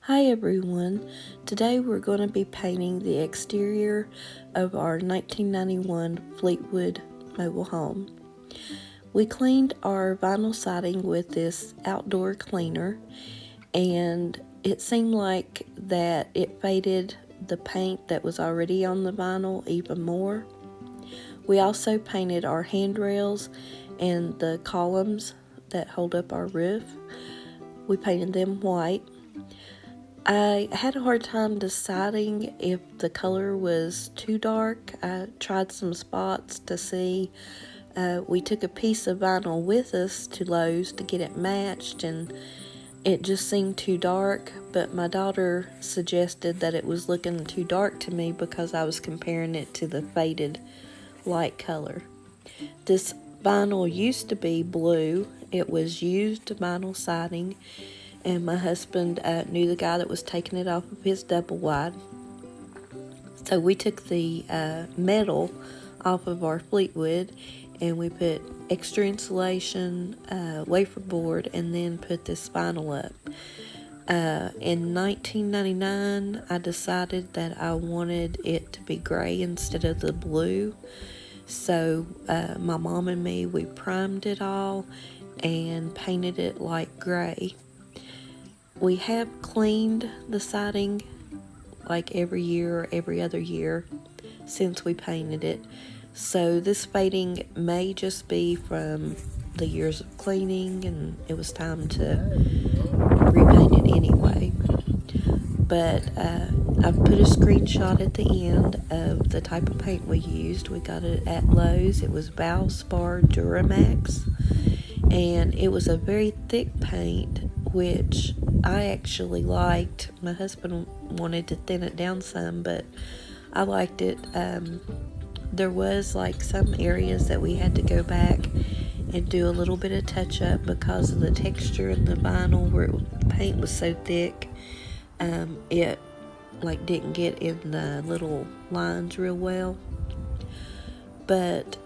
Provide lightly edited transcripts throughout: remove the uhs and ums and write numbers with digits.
Hi everyone, today we're going to be painting the exterior of our 1991 Fleetwood mobile home. We cleaned our vinyl siding with this outdoor cleaner, and it seemed like that it faded the paint that was already on the vinyl even more. We also painted our handrails and the columns that hold up our roof. We painted them white. I had a hard time deciding if the color was too dark. I tried some spots to see. We took a piece of vinyl with us to Lowe's to get it matched, and it just seemed too dark, but my daughter suggested that it was looking too dark to me because I was comparing it to the faded light color. This vinyl used to be blue. It was used vinyl siding, and my husband knew the guy that was taking it off of his double wide. So we took the metal off of our Fleetwood, and we put extra insulation, wafer board, and then put this vinyl up. In 1999, I decided that I wanted it to be gray instead of the blue. So my mom and me, we primed it all and painted it like gray. We have cleaned the siding like every year or every other year since we painted it. So this fading may just be from the years of cleaning, and it was time to repaint it anyway. But I've put a screenshot at the end of the type of paint we used. We got it at Lowe's. It was Valspar Duramax, and it was a very thick paint, which I actually liked. My husband wanted to thin it down some, but I liked it. There was like some areas that we had to go back and do a little bit of touch up because of the texture in the vinyl, where the paint was so thick. It like didn't get in the little lines real well, but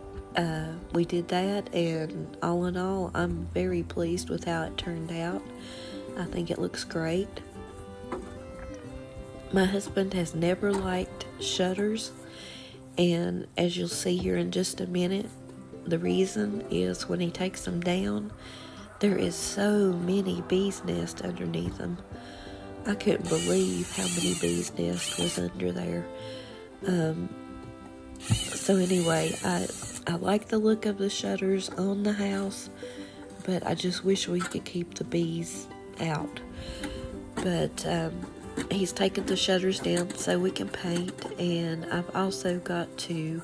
we did that, and all in all, I'm very pleased with how it turned out. I think it looks great. My husband has never liked shutters, and as you'll see here in just a minute, the reason is when he takes them down, there is so many bees' nests underneath them. I couldn't believe how many bees' nests was under there. So anyway, I like the look of the shutters on the house, but I just wish we could keep the bees out. But he's taken the shutters down so we can paint, and I've also got to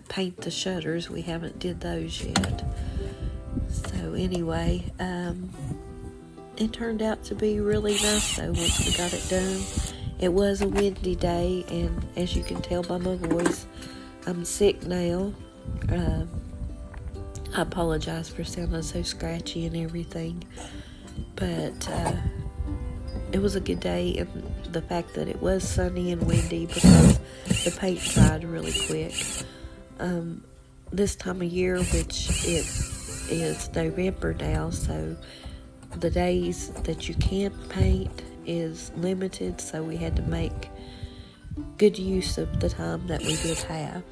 paint the shutters. We haven't did those yet. So anyway, it turned out to be really nice though once we got it done. It was a windy day, and as you can tell by my voice, I'm sick now. I apologize for sounding so scratchy and everything, but it was a good day, and the fact that it was sunny and windy because the paint dried really quick. This time of year, which it is November now, so the days that you can't paint is limited, so we had to make good use of the time that we did have.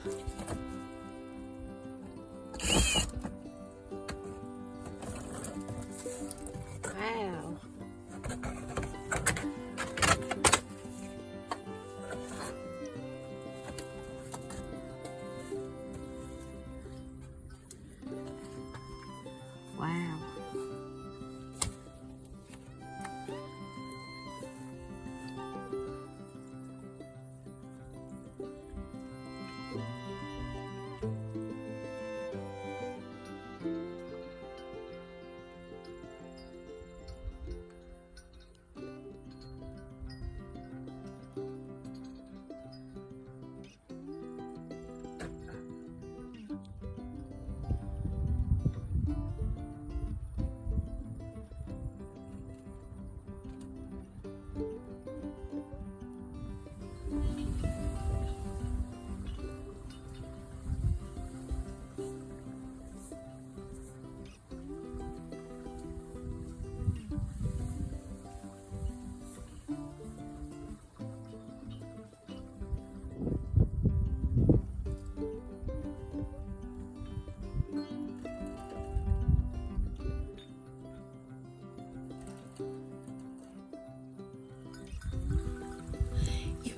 Wow. Wow.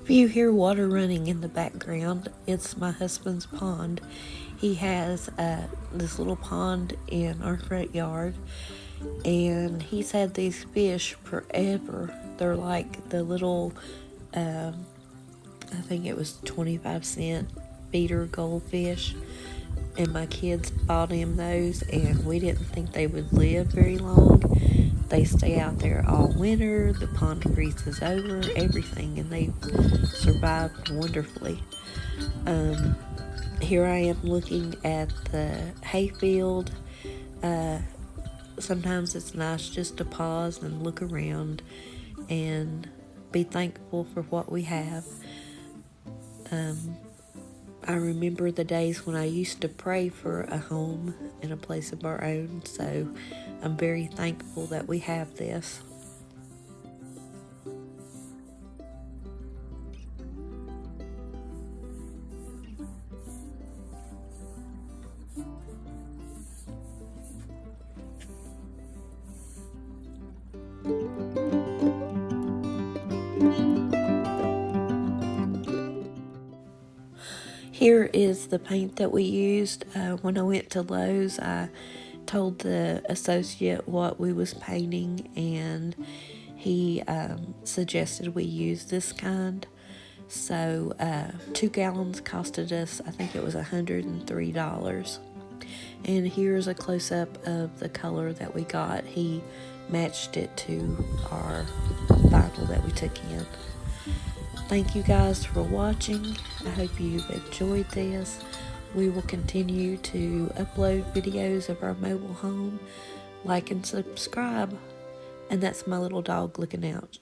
If you hear water running in the background, it's my husband's pond. He has this little pond in our front yard, and he's had these fish forever. They're like the little, I think it was 25-cent feeder goldfish, and my kids bought him those, and we didn't think they would live very long. They stay out there all winter, the pond freezes over, everything, and they survived wonderfully. Here I am looking at the hayfield. Sometimes it's nice just to pause and look around and be thankful for what we have. I remember the days when I used to pray for a home and a place of our own, so I'm very thankful that we have this. Here is the paint that we used. When I went to Lowe's, I told the associate what we was painting, and he suggested we use this kind. So 2 gallons costed us, I think it was $103. And here's a close-up of the color that we got. He matched it to our vinyl that we took in. Thank you guys for watching. I hope you've enjoyed this. We will continue to upload videos of our mobile home. Like and subscribe. And that's my little dog looking out.